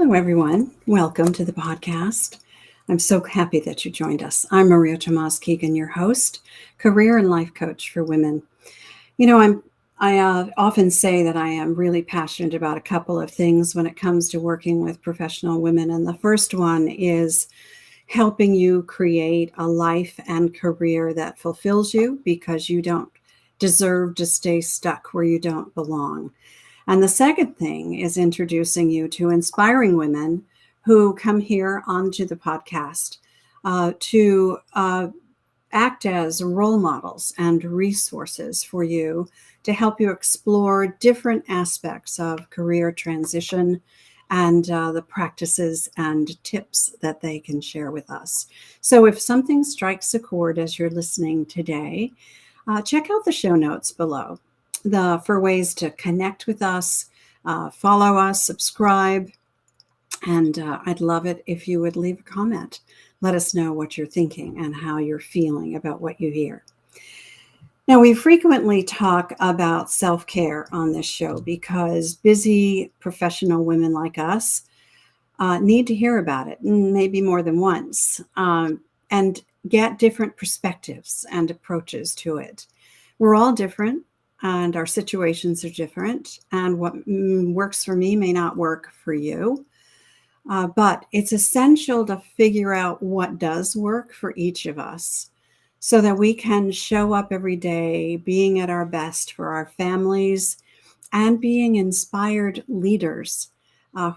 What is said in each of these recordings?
Hello, everyone. Welcome to the podcast. I'm so happy that you joined us. I'm Maria Tomás-Keegan, your host, career and life coach for women. I often say that I am really passionate about a couple of things when it comes to working with professional women. And the first one is helping you create a life and career that fulfills you because you don't deserve to stay stuck where you don't belong. And the second thing is introducing you to inspiring women who come here onto the podcast to act as role models and resources for you to help you explore different aspects of career transition and the practices and tips that they can share with us. So if something strikes a chord as you're listening today, check out the show notes below for ways to connect with us, follow us, subscribe, and I'd love it if you would leave a comment. Let us know what you're thinking and how you're feeling about what you hear. Now, we frequently talk about self-care on this show because busy professional women like us need to hear about it, maybe more than once, and get different perspectives and approaches to it. We're all different and our situations are different, and what works for me may not work for you. But it's essential to figure out what does work for each of us so that we can show up every day being at our best for our families and being inspired leaders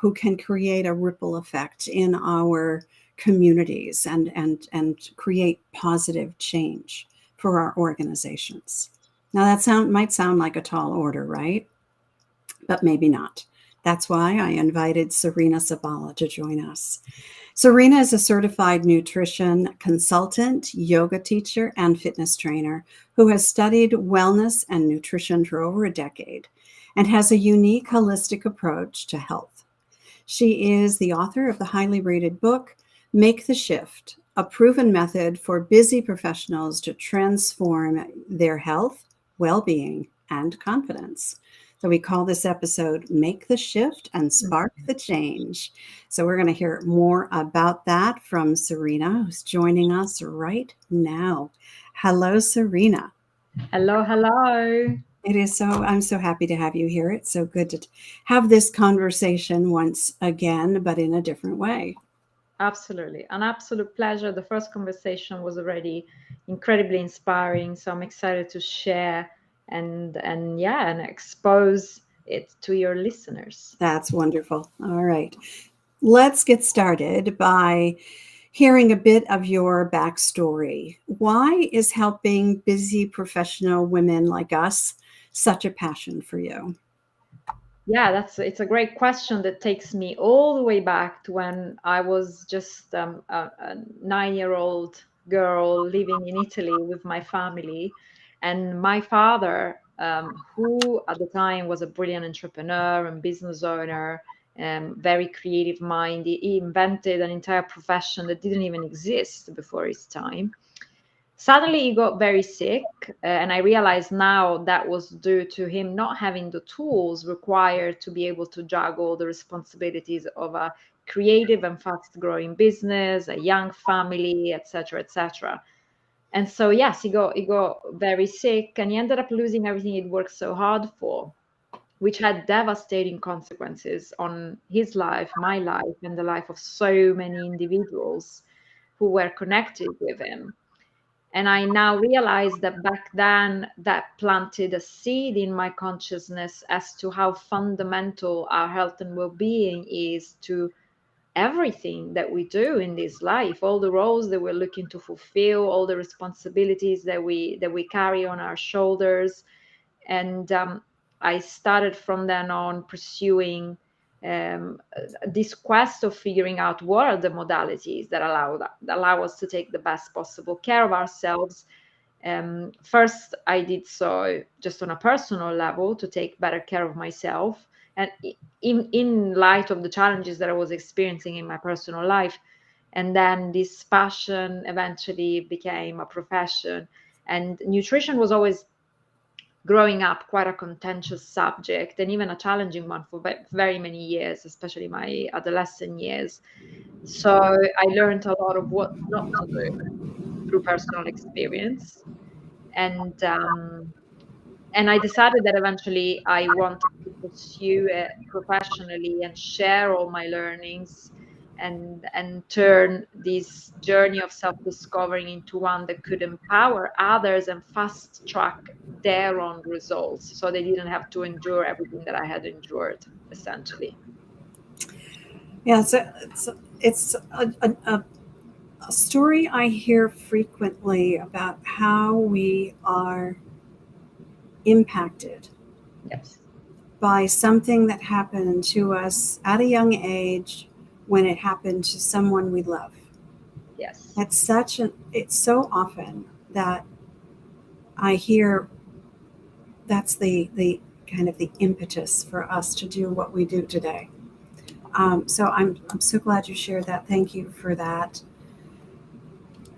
who can create a ripple effect in our communities and create positive change for our organizations. Now, that might sound like a tall order, right? But maybe not. That's why I invited Serena Sabala to join us. Serena is a certified nutrition consultant, yoga teacher, and fitness trainer who has studied wellness and nutrition for over a decade and has a unique holistic approach to health. She is the author of the highly rated book, Make the Shift, a proven method for busy professionals to transform their health, well-being, and confidence. So we call this episode Make the Shift and Spark the Change. So we're going to hear more about that from Serena, who's joining us right now. Hello, Serena. Hello, hello. I'm so happy to have you here. It's so good to have this conversation once again, but in a different way. Absolutely. An absolute pleasure. The first conversation was already incredibly inspiring. So I'm excited to share and expose it to your listeners. That's wonderful. All right. Let's get started by hearing a bit of your backstory. Why is helping busy professional women like us such a passion for you? Yeah, it's a great question that takes me all the way back to when I was just a 9-year-old girl living in Italy with my family, and my father, who at the time was a brilliant entrepreneur and business owner, very creative mind, he invented an entire profession that didn't even exist before his time. Suddenly he got very sick, and I realized now that was due to him not having the tools required to be able to juggle the responsibilities of a creative and fast growing business, a young family, etc., etc. And so yes, he got very sick, and he ended up losing everything he'd worked so hard for, which had devastating consequences on his life, my life, and the life of so many individuals who were connected with him. And I now realize that back then that planted a seed in my consciousness as to how fundamental our health and well-being is to everything that we do in this life, all the roles that we're looking to fulfill, all the responsibilities that we carry on our shoulders. And I started from then on pursuing this quest of figuring out what are the modalities that allow us to take the best possible care of ourselves. First, I did so just on a personal level to take better care of myself, and in light of the challenges that I was experiencing in my personal life. And then this passion eventually became a profession, and nutrition was always growing up, quite a contentious subject and even a challenging one for very many years, especially my adolescent years. So I learned a lot of what not to do through personal experience. And I decided that eventually I wanted to pursue it professionally and share all my learnings, and turn this journey of self-discovering into one that could empower others and fast track their own results, so they didn't have to endure everything that I had endured, essentially. Yeah, it's a story I hear frequently about how we are impacted Yes. by something that happened to us at a young age when it happened to someone we love. Yes. It's so often that I hear that's the kind of the impetus for us to do what we do today. So I'm so glad you shared that. Thank you for that.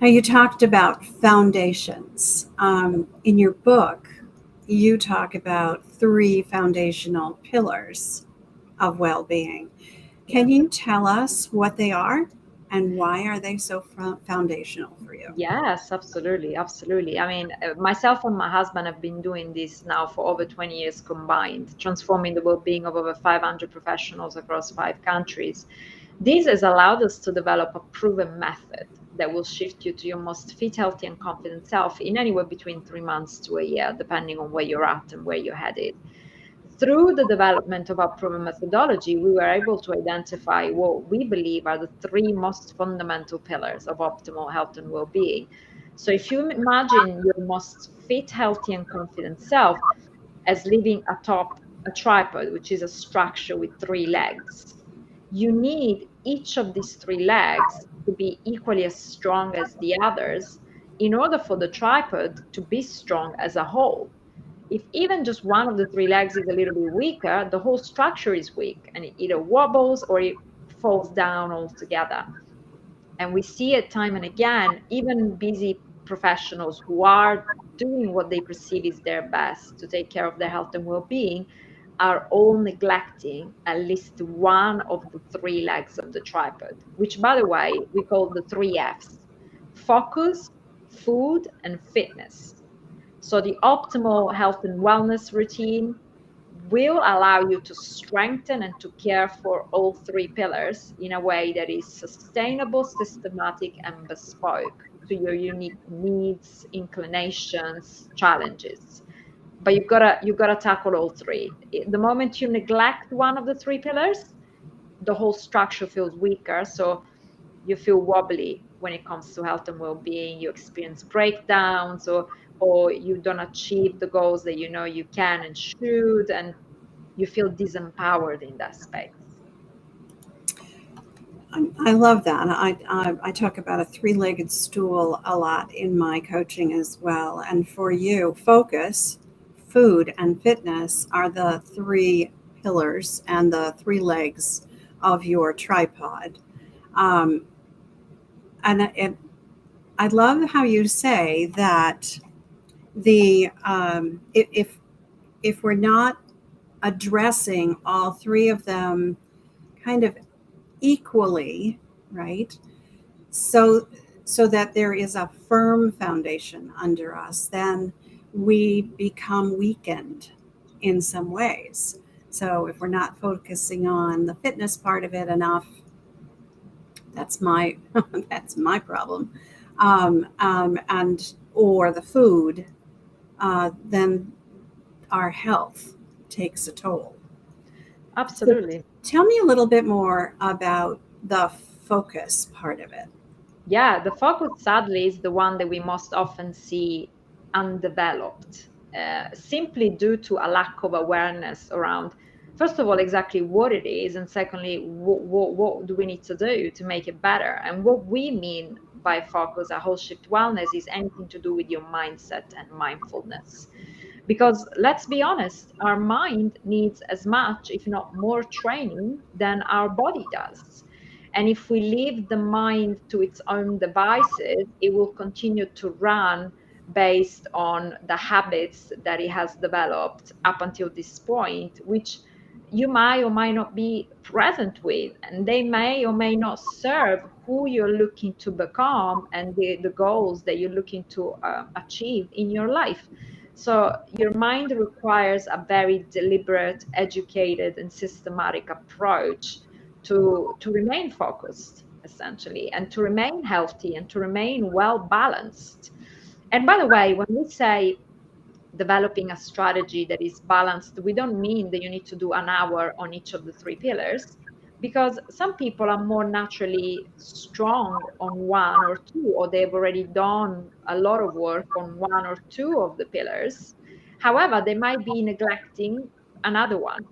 Now, you talked about foundations. In your book, you talk about three foundational pillars of well-being. Yeah. Can you tell us what they are and why are they so foundational for you? Yes, absolutely, absolutely. I mean, myself and my husband have been doing this now for over 20 years combined, transforming the well-being of over 500 professionals across 5 countries. This has allowed us to develop a proven method that will shift you to your most fit, healthy, and confident self in anywhere between 3 months to a year, depending on where you're at and where you're headed. Through the development of our proven methodology, we were able to identify what we believe are the three most fundamental pillars of optimal health and well-being. So if you imagine your most fit, healthy, and confident self as living atop a tripod, which is a structure with 3 legs, you need each of these 3 legs to be equally as strong as the others in order for the tripod to be strong as a whole. If even just one of the 3 legs is a little bit weaker, the whole structure is weak and it either wobbles or it falls down altogether. And we see it time and again, even busy professionals who are doing what they perceive is their best to take care of their health and well being are all neglecting at least one of the 3 legs of the tripod, which, by the way, we call the 3 F's: focus, food, and fitness. So the optimal health and wellness routine will allow you to strengthen and to care for all 3 pillars in a way that is sustainable, systematic, and bespoke to your unique needs, inclinations, challenges. But you've gotta tackle all three. The moment you neglect one of the 3 pillars, the whole structure feels weaker. So you feel wobbly when it comes to health and well-being, you experience breakdowns, or you don't achieve the goals that you know you can and should, and you feel disempowered in that space. I love that. I talk about a three-legged stool a lot in my coaching as well. And for you, focus, food, and fitness are the three pillars and the three legs of your tripod. Um, and I love how you say that if we're not addressing all three of them kind of equally, right? So so that there is a firm foundation under us, then we become weakened in some ways. So if we're not focusing on the fitness part of it enough, that's my that's my problem. And or the food, then our health takes a toll. So Absolutely. tell me a little bit more about the focus part of it. Yeah, the focus sadly is the one that we most often see undeveloped, simply due to a lack of awareness around, first of all, exactly what it is, and secondly, what do we need to do to make it better? And what we mean by focus, a whole shift wellness, is anything to do with your mindset and mindfulness. Because let's be honest, our mind needs as much, if not more, training than our body does. And if we leave the mind to its own devices, it will continue to run based on the habits that he has developed up until this point, which you might or might not be present with, and they may or may not serve who you're looking to become and the goals that you're looking to achieve in your life. So your mind requires a very deliberate, educated, and systematic approach to remain focused, essentially, and to remain healthy and to remain well balanced. And by the way, when we say developing a strategy that is balanced, we don't mean that you need to do an hour on each of the three pillars, because some people are more naturally strong on one or two, or they've already done a lot of work on one or two of the pillars. However, they might be neglecting another one,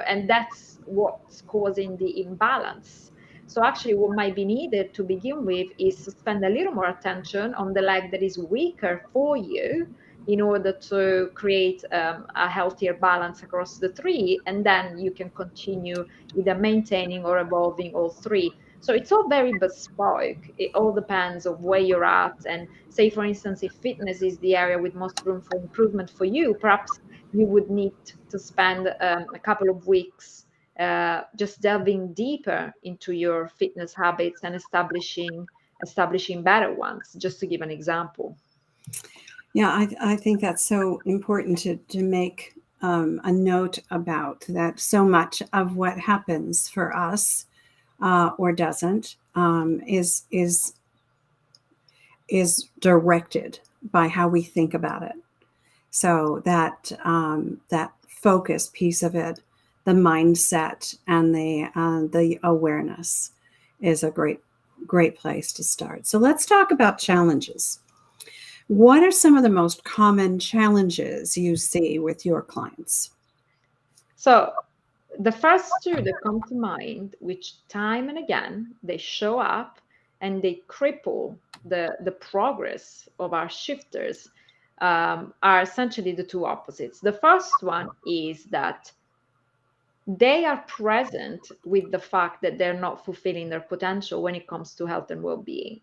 and that's what's causing the imbalance. So actually what might be needed to begin with is to spend a little more attention on the leg that is weaker for you, in order to create a healthier balance across the three, and then you can continue either maintaining or evolving all three. So it's all very bespoke. It all depends on where you're at. And say, for instance, if fitness is the area with most room for improvement for you, perhaps you would need to spend a couple of weeks just delving deeper into your fitness habits and establishing better ones, just to give an example. Yeah, I think that's so important to make a note about that. So much of what happens for us or doesn't is directed by how we think about it. So that focus piece of it, the mindset, and the awareness is a great place to start. So let's talk about challenges. What are some of the most common challenges you see with your clients? So the first two that come to mind, which time and again they show up and they cripple the progress of our shifters, are essentially the two opposites. The first one is that they are present with the fact that they're not fulfilling their potential when it comes to health and well-being.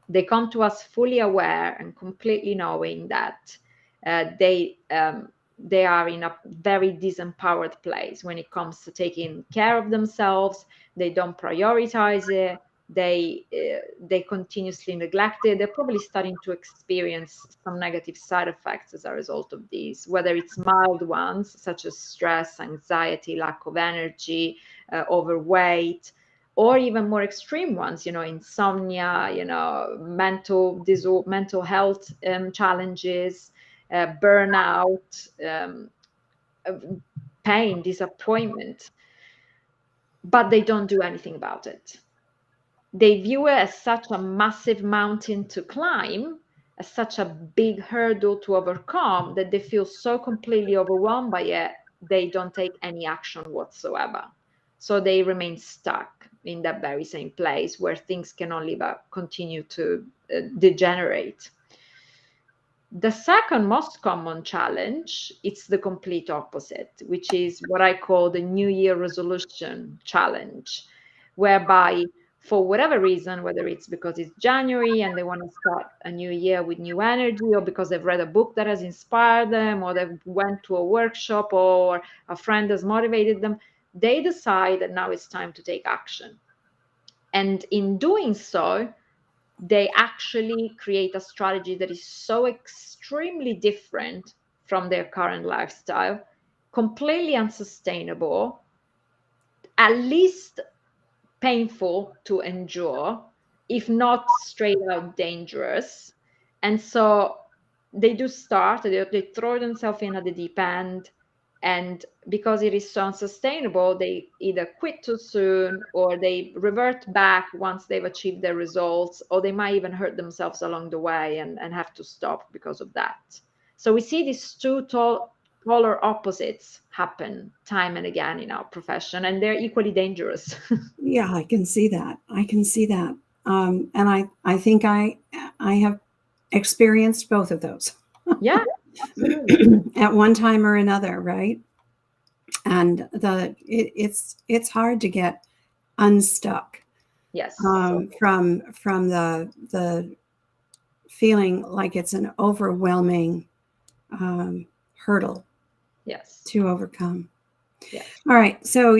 They come to us fully aware and completely knowing that they are in a very disempowered place when it comes to taking care of themselves. They don't prioritize it. They continuously neglect it. They're probably starting to experience some negative side effects as a result of these, whether it's mild ones such as stress, anxiety, lack of energy, overweight, or even more extreme ones, insomnia, mental health challenges, burnout, pain, disappointment, but they don't do anything about it. They view it as such a massive mountain to climb, as such a big hurdle to overcome, that they feel so completely overwhelmed by it, they don't take any action whatsoever. So they remain stuck in that very same place where things can only continue to degenerate. The second most common challenge, it's the complete opposite, which is what I call the New Year resolution challenge, whereby for whatever reason, whether it's because it's January and they want to start a new year with new energy, or because they've read a book that has inspired them, or they went to a workshop, or a friend has motivated them, they decide that now it's time to take action. And in doing so, they actually create a strategy that is so extremely different from their current lifestyle, completely unsustainable, at least painful to endure, if not straight out dangerous. And so they do start, they throw themselves in at the deep end. And because it is so unsustainable, they either quit too soon, or they revert back once they've achieved their results, or they might even hurt themselves along the way and have to stop because of that. So we see these two polar opposites happen time and again in our profession, and they're equally dangerous. Yeah, I can see that. And I think I have experienced both of those. Yeah, absolutely. At one time or another, right? And it's hard to get unstuck Yes. from the feeling like it's an overwhelming hurdle to overcome. Yes. All right. So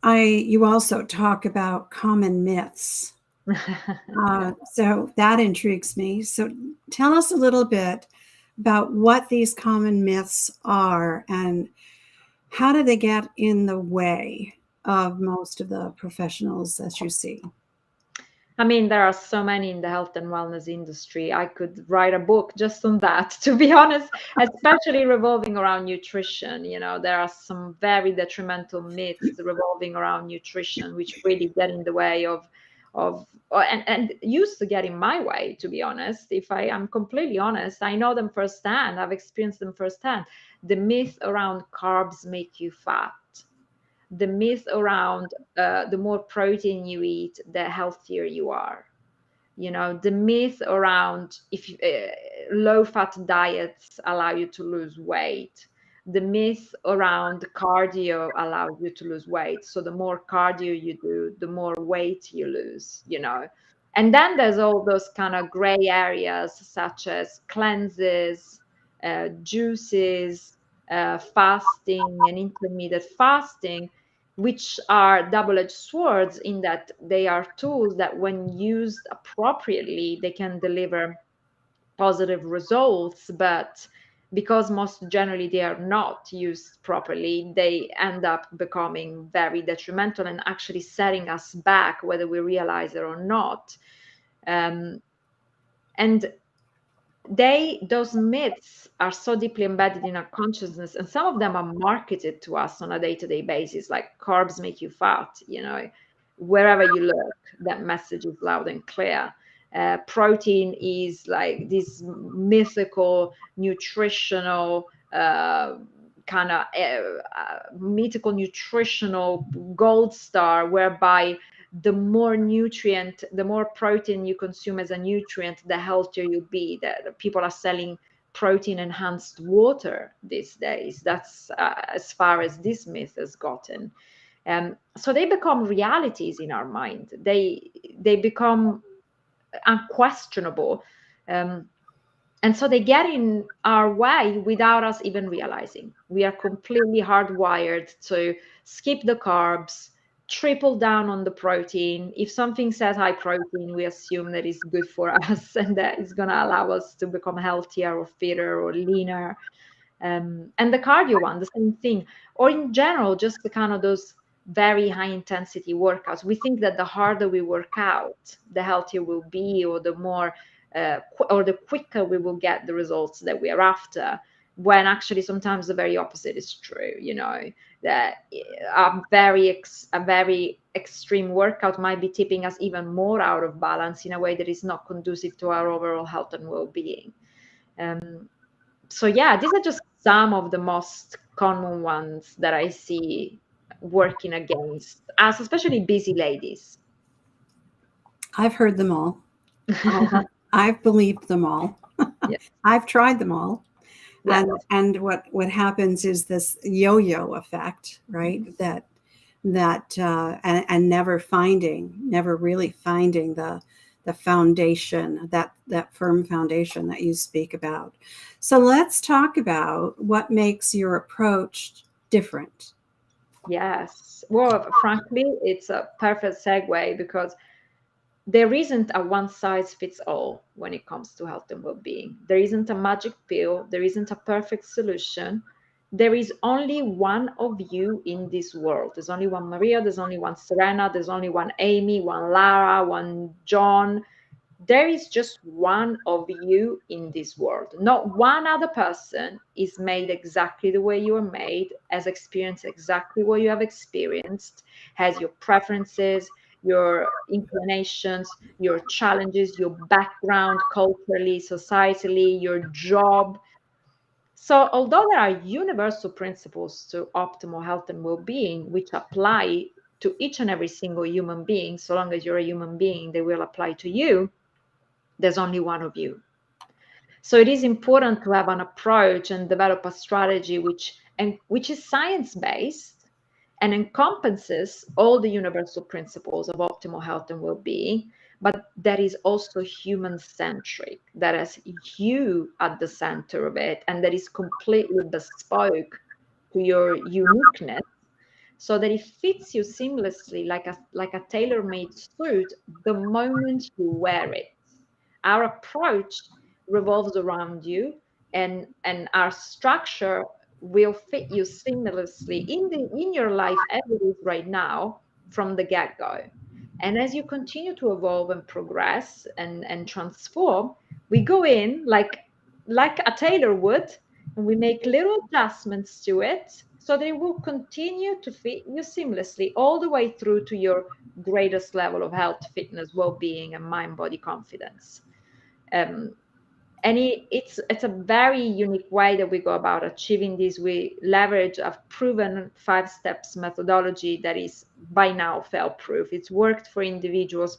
you also talk about common myths. So that intrigues me. So tell us a little bit about what these common myths are and how do they get in the way of most of the professionals that you see? I mean, there are so many in the health and wellness industry. I could write a book just on that, to be honest, especially revolving around nutrition. You know, there are some very detrimental myths revolving around nutrition, which really get in the way and used to get in my way, to be honest. If I am completely honest, I know them firsthand. I've experienced them firsthand. The myth around carbs make you fat, the myth around the more protein you eat, the healthier you are. You know, the myth around if low fat diets allow you to lose weight. The myth around cardio allows you to lose weight. So the more cardio you do, the more weight you lose, you know. And then there's all those kind of gray areas such as cleanses, juices, fasting and intermittent fasting, which are double-edged swords in that they are tools that when used appropriately, they can deliver positive results, but because most generally they are not used properly, they end up becoming very detrimental and actually setting us back, whether we realize it or not. And those myths are so deeply embedded in our consciousness, and some of them are marketed to us on a day-to-day basis, like carbs make you fat, you know, wherever you look, that message is loud and clear. Protein is like this mythical nutritional mythical nutritional gold star, whereby the more protein you consume as a nutrient, the healthier you'll be. That people are selling protein enhanced water these days. That's as far as this myth has gotten. So they become realities in our mind. They become unquestionable. And so they get in our way without us even realizing. We are completely hardwired to skip the carbs, triple down on the protein. If something says high protein, we assume that it's good for us and that it's going to allow us to become healthier or fitter or leaner. And the cardio one, the same thing. Or in general, just the kind of those very high intensity workouts. We think that the harder we work out, the healthier we'll be, or the more or the quicker we will get the results that we are after, when actually sometimes the very opposite is true. You know, that a very extreme workout might be tipping us even more out of balance in a way that is not conducive to our overall health and well-being. So yeah, these are just some of the most common ones that I see working against us, especially busy ladies. I've heard them all. I've believed them all. Yes. I've tried them all. Yes. And what happens is this yo-yo effect, right? And never really finding the foundation, that firm foundation that you speak about. So let's talk about what makes your approach different. Yes. Well, frankly, it's a perfect segue because there isn't a one size fits all when it comes to health and well-being. There isn't a magic pill. There isn't a perfect solution. There is only one of you in this world. There's only one Maria. There's only one Serena. There's only one Amy, one Lara, one John. There is just one of you in this world. Not one other person is made exactly the way you are made, has experienced exactly what you have experienced, has your preferences, your inclinations, your challenges, your background culturally, societally, your job. So, although there are universal principles to optimal health and well-being, which apply to each and every single human being, so long as you're a human being, they will apply to you. There's only one of you. So it is important to have an approach and develop a strategy which is science-based and encompasses all the universal principles of optimal health and well-being, but that is also human-centric, that has you at the center of it, and that is completely bespoke to your uniqueness, so that it fits you seamlessly like a tailor-made suit the moment you wear it. Our approach revolves around you, and our structure will fit you seamlessly in your life as it is right now from the get-go. And as you continue to evolve and progress and transform, we go in like a tailor would, and we make little adjustments to it so that it will continue to fit you seamlessly all the way through to your greatest level of health, fitness, well-being, and mind-body confidence. Um, and it's a very unique way that we go about achieving this. We leverage a proven 5 steps methodology that is by now fail proof. It's worked for individuals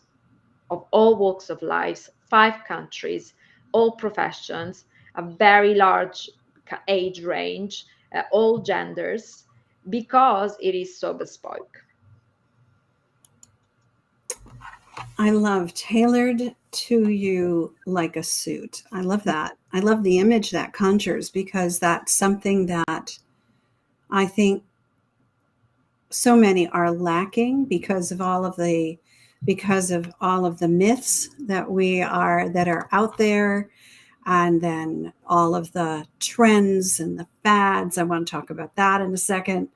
of all walks of life, 5 countries, all professions, a very large age range, all genders, because it is so bespoke. I love tailored to you like a suit. I love that. I love the image that conjures, because that's something that I think so many are lacking because of all of the myths that are out there, and then all of the trends and the fads. I want to talk about that in a second.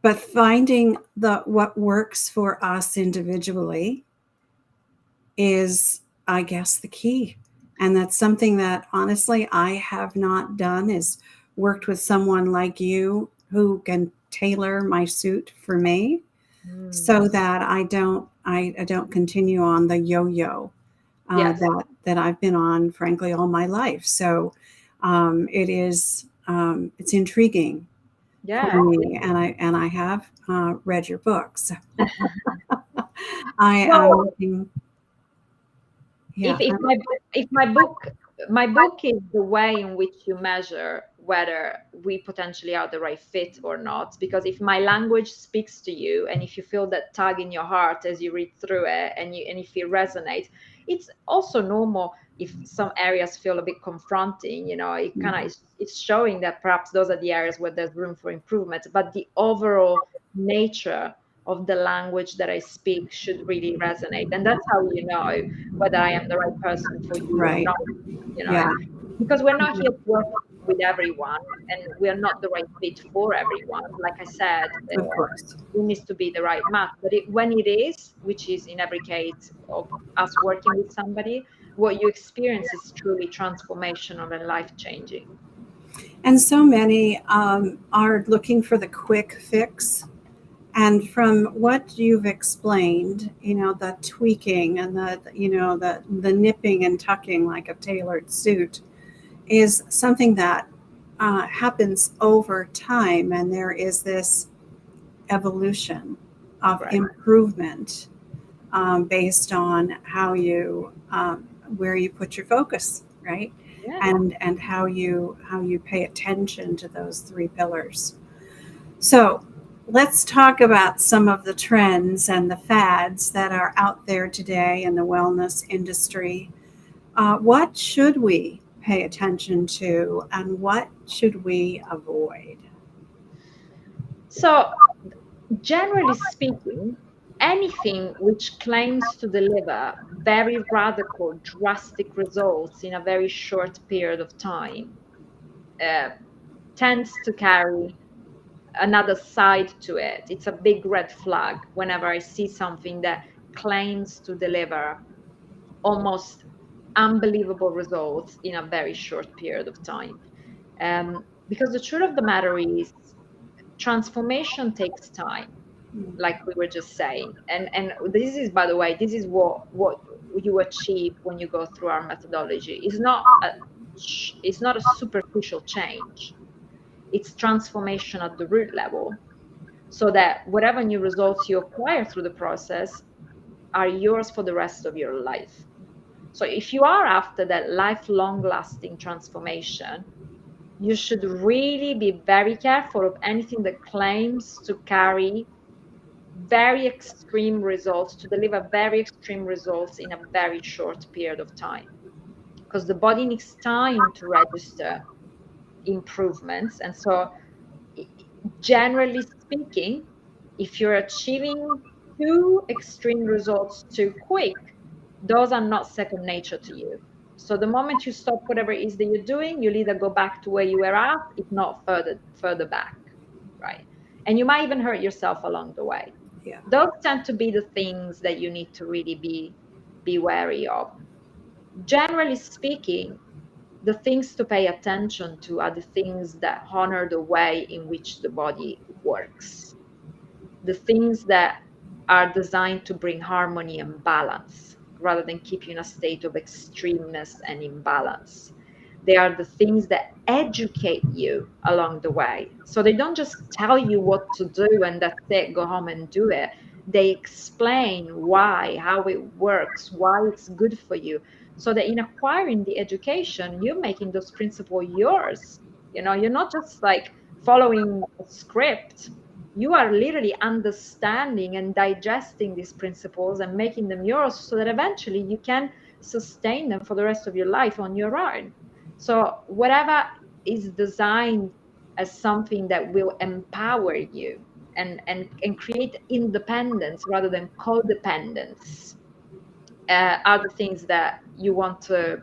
But finding what works for us individually is, I guess, the key. And that's something that honestly I have not done, is worked with someone like you who can tailor my suit for me, so that I don't continue on the yo-yo Yes. that I've been on, frankly, all my life. So it's intriguing Yeah. for me, and I have read your books. I am Well, looking. Yeah. if my book is the way in which you measure whether we potentially are the right fit or not. Because if my language speaks to you, and if you feel that tug in your heart as you read through it, and if it resonates, it's also normal if some areas feel a bit confronting. It kind of it's showing that perhaps those are the areas where there's room for improvement. But the overall nature of the language that I speak should really resonate, and that's how you know whether I am the right person for you or Right. not. Yeah. Because we're not here to work with everyone, and we're not the right fit for everyone. Like I said, Of course. it needs to be the right match. But when it is, which is in every case of us working with somebody, what you experience is truly transformational and life-changing. And so many are looking for the quick fix. And from what you've explained, the tweaking and the nipping and tucking like a tailored suit is something that happens over time. And there is this evolution of Right. improvement based on where you put your focus, right? Yeah. And how you pay attention to those 3 pillars. So let's talk about some of the trends and the fads that are out there today in the wellness industry. What should we pay attention to, and what should we avoid? So, generally speaking, anything which claims to deliver very radical, drastic results in a very short period of time uh, tends to carry another side to it. It's a big red flag whenever I see something that claims to deliver almost unbelievable results in a very short period of time. Because the truth of the matter is, transformation takes time, like we were just saying. And this is, by the way, this is what you achieve when you go through our methodology. It's not a superficial change. It's transformation at the root level, so that whatever new results you acquire through the process are yours for the rest of your life. So if you are after that lifelong lasting transformation, you should really be very careful of anything that claims to carry very extreme results, to deliver very extreme results in a very short period of time, because the body needs time to register improvements. And so, generally speaking, if you're achieving too extreme results too quick, those are not second nature to you. So the moment you stop whatever it is that you're doing, you'll either go back to where you were at, if not further back, right? And you might even hurt yourself along the way. Yeah. Those tend to be the things that you need to really be wary of. Generally speaking, the things to pay attention to are the things that honor the way in which the body works, the things that are designed to bring harmony and balance rather than keep you in a state of extremeness and imbalance. They are the things that educate you along the way. So they don't just tell you what to do and that's it, go home and do it. They explain why, how it works, why it's good for you. So that in acquiring the education, you're making those principles yours. You know, you're not just like following a script. You are literally understanding and digesting these principles and making them yours, so that eventually you can sustain them for the rest of your life on your own. So whatever is designed as something that will empower you and create independence rather than codependence, are the things that you want to,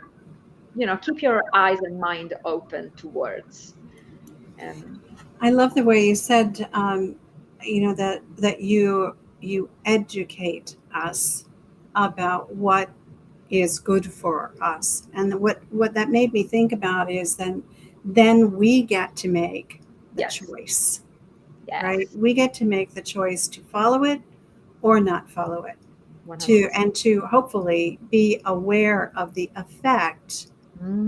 keep your eyes and mind open towards. I love the way you said, that you educate us about what is good for us, and what that made me think about is then we get to make the Yes. choice, Yes. right? We get to make the choice to follow it or not follow it, 100%. to hopefully be aware of the effect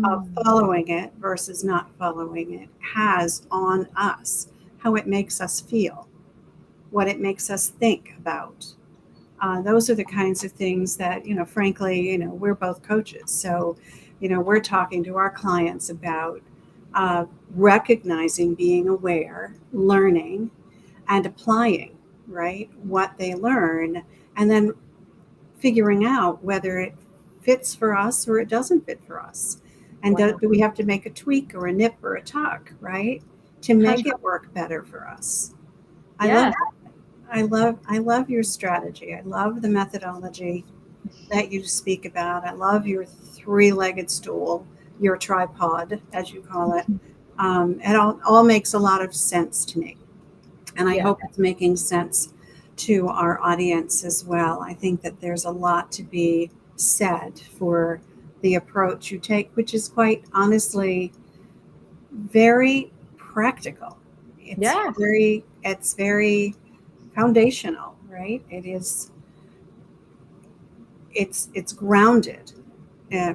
of following it versus not following it has on us, how it makes us feel, what it makes us think about. Those are the kinds of things that, frankly, we're both coaches. So, we're talking to our clients about recognizing, being aware, learning, and applying, right, what they learn, and then figuring out whether it fits for us or it doesn't fit for us. And do we have to make a tweak or a nip or a tuck, right, to make it work better for us? Yeah. I love your strategy. I love the methodology that you speak about. I love your three-legged stool, your tripod, as you call it. It all makes a lot of sense to me. And I hope it's making sense to our audience as well. I think that there's a lot to be said for the approach you take, which is quite honestly very practical. It's very foundational, right? It's grounded,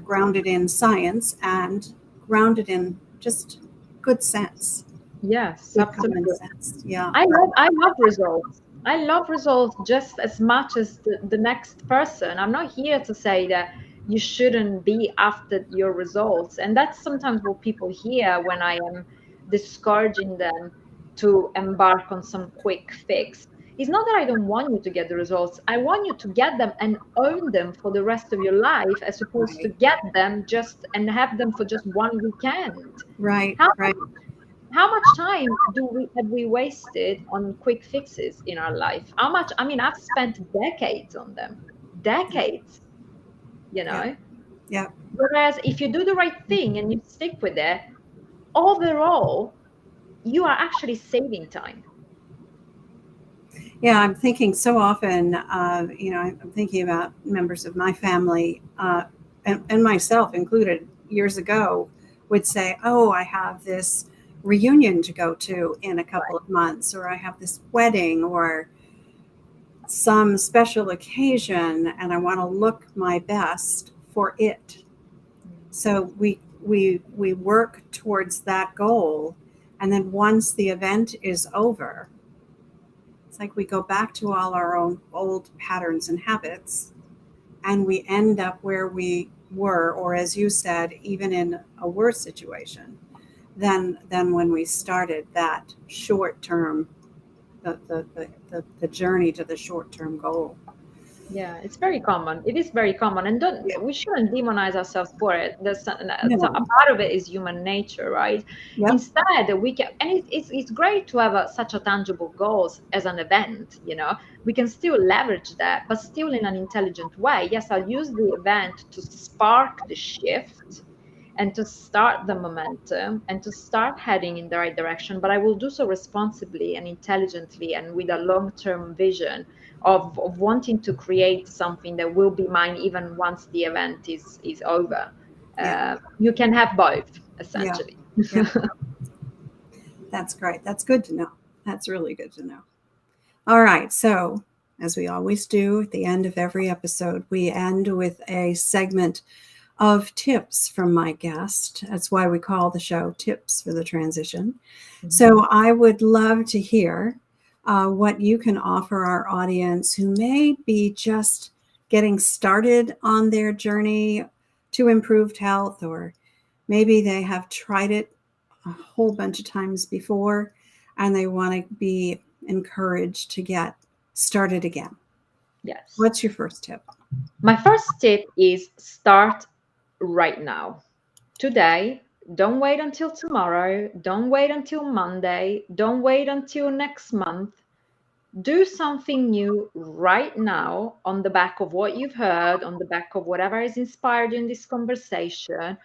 grounded in science and grounded in just good sense. Yes, Good absolutely. common sense. Yeah. I love results. I love results just as much as the next person. I'm not here to say that you shouldn't be after your results. And that's sometimes what people hear when I am discouraging them to embark on some quick fix. It's not that I don't want you to get the results. I want you to get them and own them for the rest of your life, as opposed to get them just and have them for just one weekend. Right. How much time have we wasted on quick fixes in our life? How much? I mean, I've spent decades on them, decades, you know. Yeah. Whereas if you do the right thing and you stick with it, overall, you are actually saving time. Yeah, I'm thinking so often, I'm thinking about members of my family, and myself included, years ago, would say, oh, I have this reunion to go to in a couple of months, or I have this wedding or some special occasion, and I want to look my best for it. So we work towards that goal, and then once the event is over, it's like we go back to all our own old patterns and habits, and we end up where we were, or as you said, even in a worse situation than when we started that short-term the journey to the short-term goal. Yeah, it's very common. It is very common, and we shouldn't demonize ourselves for it. So a No. part of it is human nature, right? Yep. Instead, we can, and it's great to have such a tangible goals as an event. We can still leverage that, but still in an intelligent way. Yes, I'll use the event to spark the shift and to start the momentum and to start heading in the right direction. But I will do so responsibly and intelligently and with a long-term vision of wanting to create something that will be mine even once the event is over. Yeah. You can have both, Yeah. essentially. Yeah. That's great. That's good to know. That's really good to know. All right. So, as we always do at the end of every episode, we end with a segment of tips from my guest. That's why we call the show Tips for the Transition. Mhm. So, I would love to hear what you can offer our audience who may be just getting started on their journey to improved health, or maybe they have tried it a whole bunch of times before and they want to be encouraged to get started again. Yes. What's your first tip? My first tip is start right now. Today. Don't wait until tomorrow. Don't wait until Monday. Don't wait until next month. Do something new right now on the back of what you've heard, on the back of whatever has inspired you in this conversation.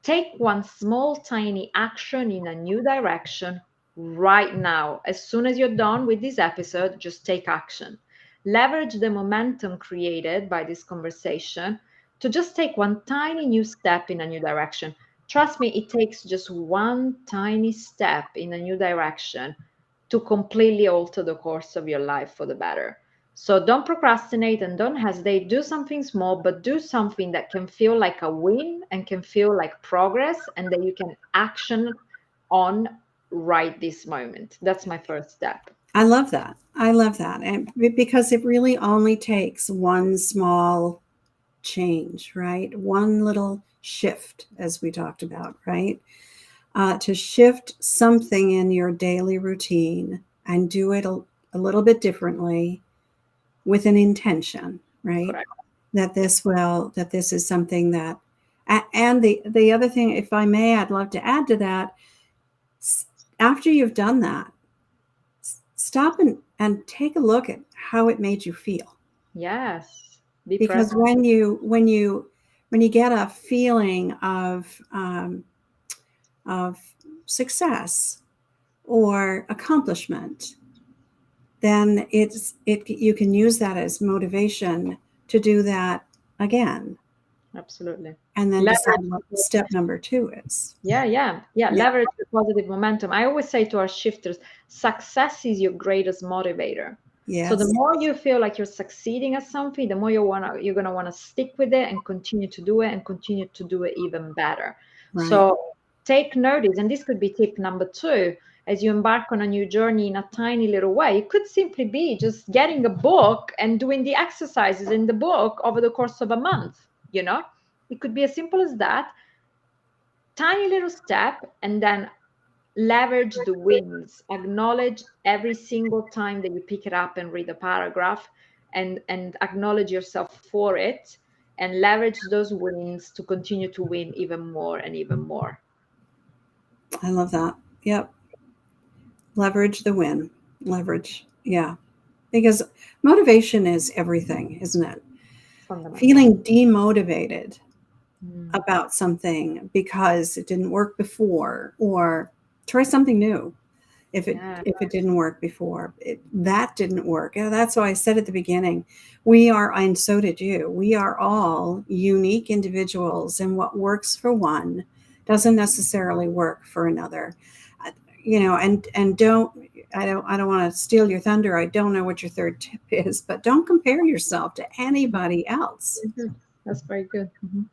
Take one small, tiny action in a new direction right now. As soon as you're done with this episode, just take action. Leverage the momentum created by this conversation to just take one tiny new step in a new direction. Trust me, it takes just one tiny step in a new direction to completely alter the course of your life for the better. So don't procrastinate and don't hesitate. Do something small, but do something that can feel like a win and can feel like progress and that you can action on right this moment. That's my first step. I love that. I love that. And because it really only takes one small change, right? One little shift, as we talked about, right? To shift something in your daily routine and do it a little bit differently with an intention, right? Correct. That this is something that, and the other thing, if I may, I'd love to add to that. After you've done that, stop and take a look at how it made you feel. Yes. Be Because present. when you get a feeling of success or accomplishment, then you can use that as motivation to do that again. Absolutely. And then Leverage. decide what step number 2 is. Yeah. Leverage the positive momentum. I always say to our shifters, success is your greatest motivator. Yes. So the more you feel like you're succeeding at something, the more you're gonna want to stick with it and continue to do it and continue to do it even better. Right. So take notice, and this could be tip number 2 as you embark on a new journey in a tiny little way. It could simply be just getting a book and doing the exercises in the book over the course of a month. It could be as simple as that. Tiny little step, and then leverage the wins. Acknowledge every single time that you pick it up and read a paragraph, and acknowledge yourself for it, and leverage those wins to continue to win even more and even more. I love that. Yep. Leverage the win. Leverage. Yeah. Because motivation is everything, isn't it? Feeling demotivated about something because it didn't work before, or try something new. If it didn't work before, that didn't work. That's why I said at the beginning, and so did you, we are all unique individuals, and what works for one doesn't necessarily work for another. And I don't want to steal your thunder. I don't know what your third tip is, but don't compare yourself to anybody else. That's very good. Mm-hmm.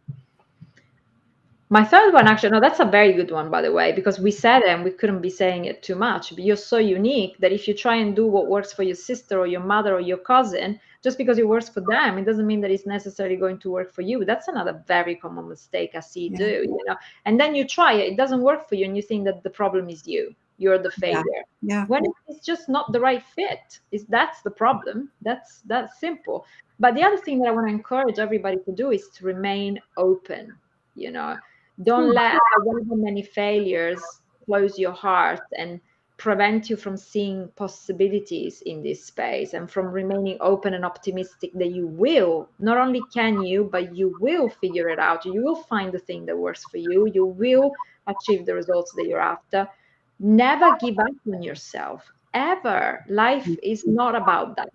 My third one, actually, no, that's a very good one, by the way, because we said it and we couldn't be saying it too much. But you're so unique that if you try and do what works for your sister or your mother or your cousin, just because it works for them, it doesn't mean that it's necessarily going to work for you. That's another very common mistake I see do. And then you try it, it doesn't work for you, and you think that the problem is you. you're the Yeah. failure. Yeah. When it's just not the right fit, that's the problem. That's simple. But the other thing that I want to encourage everybody to do is to remain open. You know, don't let however many failures close your heart and prevent you from seeing possibilities in this space and from remaining open and optimistic that you will, not only can you, but you will figure it out. You will find the thing that works for you. You will achieve the results that you're after. Never give up on yourself, ever. Life is not about that,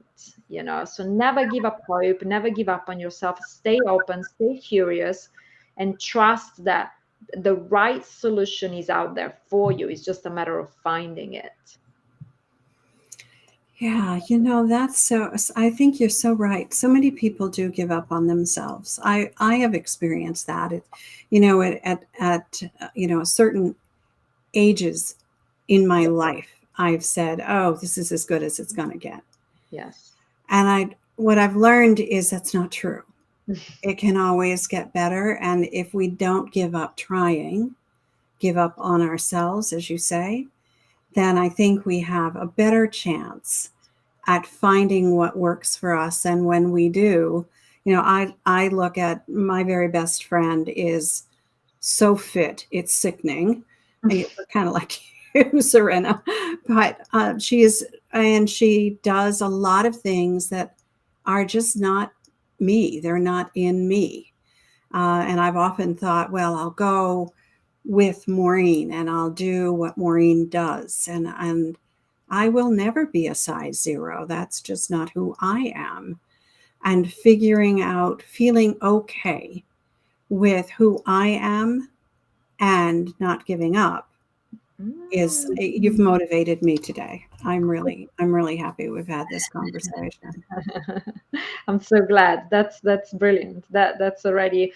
you know. So never give up hope, never give up on yourself. Stay open, stay curious, and trust that the right solution is out there for you. It's just a matter of finding it. Yeah, that's so, I think you're so right. So many people do give up on themselves. I have experienced that. At certain ages in my life, I've said, oh, this is as good as it's going to get. Yes. And what I've learned is that's not true. It can always get better. And if we don't give up trying, give up on ourselves, as you say, then I think we have a better chance at finding what works for us. And when we do, I look at my very best friend is so fit, it's sickening. Kind of like you, Serena, but she does a lot of things that are just not me. They're not in me. And I've often thought, well, I'll go with Maureen and I'll do what Maureen does. And I will never be a size 0. That's just not who I am. And figuring out, feeling okay with who I am and not giving up is, you've motivated me today. I'm really happy we've had this conversation. I'm so glad. That's brilliant. That's already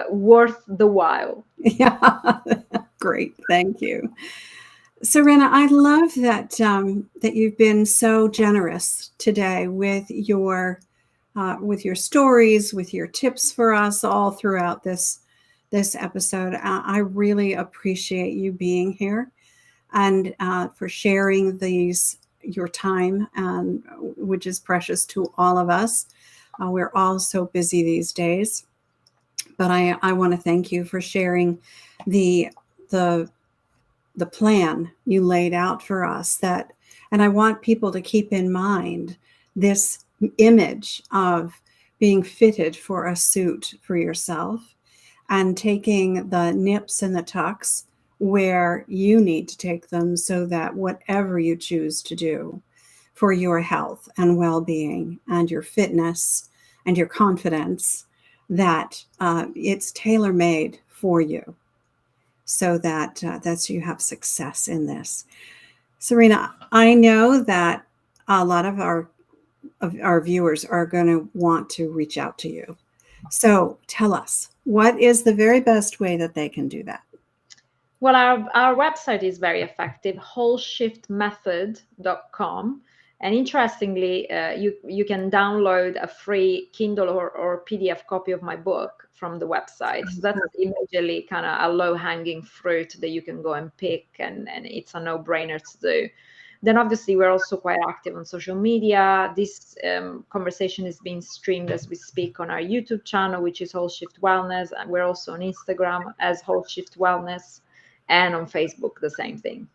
worth the while. Yeah. Great. Thank you. Serena, I love that that you've been so generous today with your stories, with your tips for us all throughout this episode. I really appreciate you being here and for sharing your time, which is precious to all of us. We're all so busy these days, but I want to thank you for sharing the plan you laid out for us, and I want people to keep in mind this image of being fitted for a suit for yourself and taking the nips and the tucks where you need to take them, so that whatever you choose to do for your health and well-being and your fitness and your confidence, that it's tailor-made for you, so that you have success in this. Serena, I know that a lot of our viewers are going to want to reach out to you. So tell us, what is the very best way that they can do that? Well, our website is very effective, wholeshiftmethod.com. And interestingly, you can download a free Kindle or PDF copy of my book from the website. So that's immediately kind of a low-hanging fruit that you can go and pick, and it's a no-brainer to do. Then obviously we're also quite active on social media. This conversation is being streamed as we speak on our YouTube channel, which is Whole Shift Wellness. And we're also on Instagram as Whole Shift Wellness, and on Facebook, the same thing.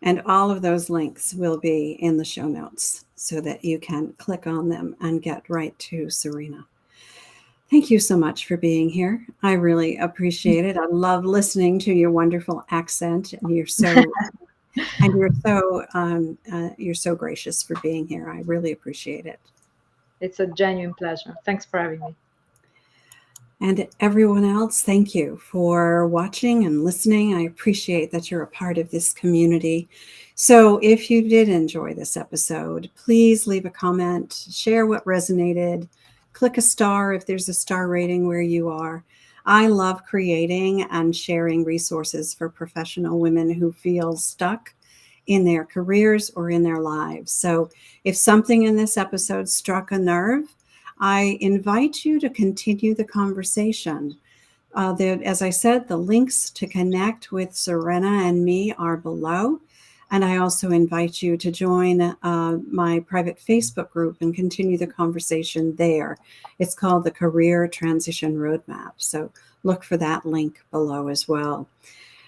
And all of those links will be in the show notes so that you can click on them and get right to Serena. Thank you so much for being here. I really appreciate it. I love listening to your wonderful accent. And you're so you're so gracious for being here. I really appreciate it. It's a genuine pleasure. Thanks for having me. And everyone else, thank you for watching and listening. I appreciate that you're a part of this community. So if you did enjoy this episode, please leave a comment, share what resonated, click a star if there's a star rating where you are. I love creating and sharing resources for professional women who feel stuck in their careers or in their lives. So if something in this episode struck a nerve, I invite you to continue the conversation. As I said, the links to connect with Serena and me are below. And I also invite you to join my private Facebook group and continue the conversation there. It's called the Career Transition Roadmap. So look for that link below as well.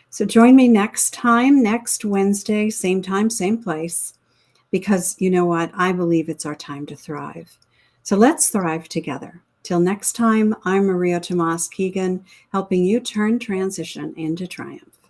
So join me next time, next Wednesday, same time, same place, because you know what? I believe it's our time to thrive. So let's thrive together. Till next time, I'm Maria Tomás-Keegan, helping you turn transition into triumph.